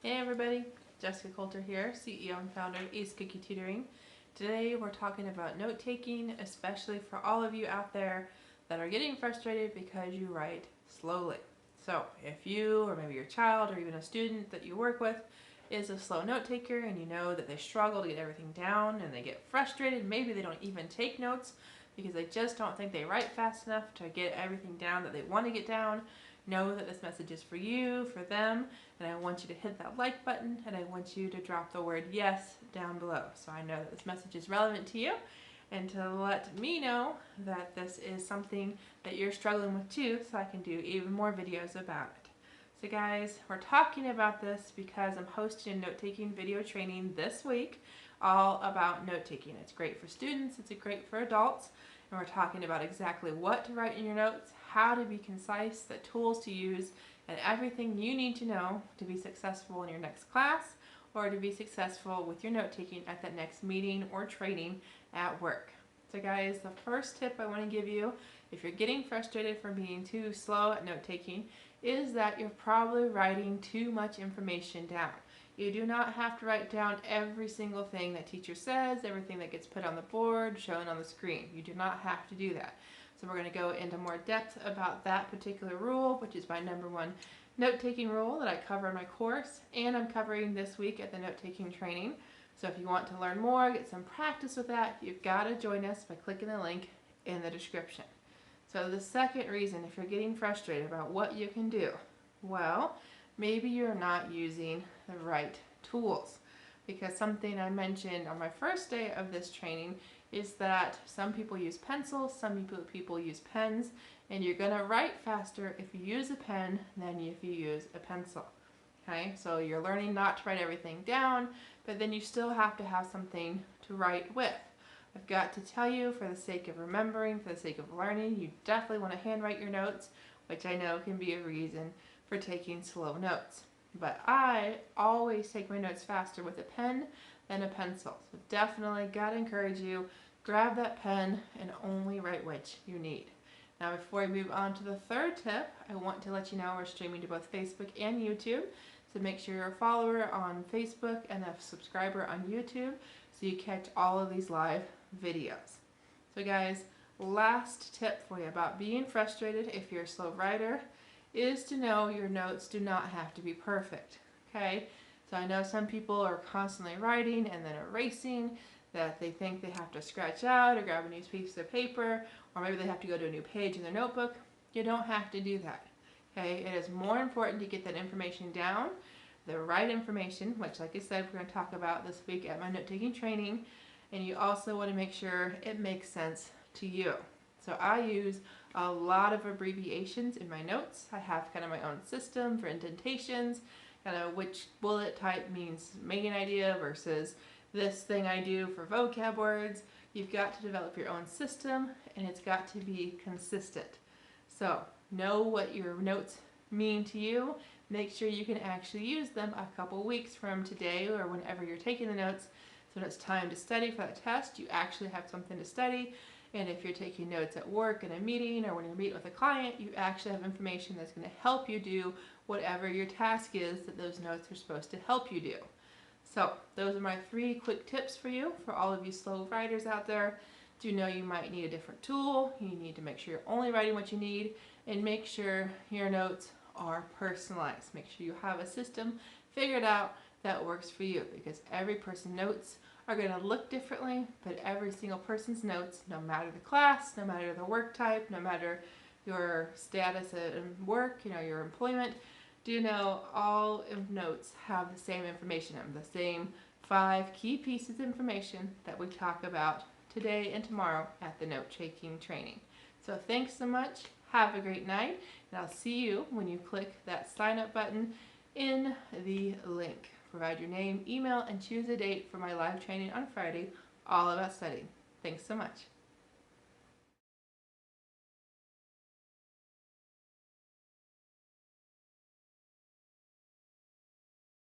Hey everybody, Jessica Coulter here, CEO and founder of Ace Cookie Tutoring. Today we're talking about note-taking, especially for all of you out there that are getting frustrated because you write slowly. So if you, or maybe your child, or even a student that you work with is a slow note taker and you know that they struggle to get everything down and they get frustrated, maybe they don't even take notes because they just don't think they write fast enough to get everything down that they want to get down, know that this message is for you, for them, and I want you to hit that like button and I want you to drop the word yes down below so I know that this message is relevant to you and to let me know that this is something that you're struggling with too so I can do even more videos about it. So guys, we're talking about this because I'm hosting a note-taking video training this week all about note-taking. It's great for students, it's great for adults, and we're talking about exactly what to write in your notes, how to be concise, the tools to use, and everything you need to know to be successful in your next class or to be successful with your note-taking at that next meeting or training at work. So guys, the first tip I want to give you if you're getting frustrated from being too slow at note-taking is that you're probably writing too much information down. You do not have to write down every single thing that teacher says, everything that gets put on the board, shown on the screen. You do not have to do that. So we're going to go into more depth about that particular rule, which is my #1 note-taking rule that I cover in my course, and I'm covering this week at the note-taking training. So if you want to learn more, get some practice with that, you've got to join us by clicking the link in the description. So the second reason, if you're getting frustrated about what you can do, well, maybe you're not using the right tools. Because something I mentioned on my first day of this training is that some people use pencils, some people use pens, and you're going to write faster if you use a pen than if you use a pencil. Okay, so you're learning not to write everything down, but then you still have to have something to write with. I've got to tell you, for the sake of remembering, for the sake of learning, you definitely want to handwrite your notes, which I know can be a reason for taking slow notes. But I always take my notes faster with a pen than a pencil. So definitely got to encourage you, grab that pen and only write what you need. Now before I move on to the third tip, I want to let you know we're streaming to both Facebook and YouTube. So make sure you're a follower on Facebook and a subscriber on YouTube so you catch all of these live videos. So guys, last tip for you about being frustrated if you're a slow writer is to know your notes do not have to be perfect. Okay, so I know some people are constantly writing and then erasing, that they think they have to scratch out or grab a new piece of paper, or maybe they have to go to a new page in their notebook. You don't have to do that. Okay, it is more important to get that information down, the right information, which like I said we're going to talk about this week at my note-taking training, and you also want to make sure it makes sense to you. So I use a lot of abbreviations in my notes. I have kind of my own system for indentations, kind of which bullet type means main idea versus this thing I do for vocab words. You've got to develop your own system and it's got to be consistent. So know what your notes mean to you. Make sure you can actually use them a couple weeks from today or whenever you're taking the notes. So when it's time to study for that test, you actually have something to study. And if you're taking notes at work in a meeting or when you're meeting with a client, you actually have information that's going to help you do whatever your task is that those notes are supposed to help you do. So those are my 3 quick tips for you, for all of you slow writers out there. Do know you might need a different tool. You need to make sure you're only writing what you need, and make sure your notes are personalized. Make sure you have a system figured out that works for you, because every person's notes are going to look differently, but every single person's notes, no matter the class, no matter the work type, no matter your status at work, your employment, do know all notes have the same information in them, the same 5 key pieces of information that we talk about today and tomorrow at the note-taking training. So thanks so much, have a great night, and I'll see you when you click that sign up button in the link. Provide your name, email, and choose a date for my live training on Friday, all about studying. Thanks so much.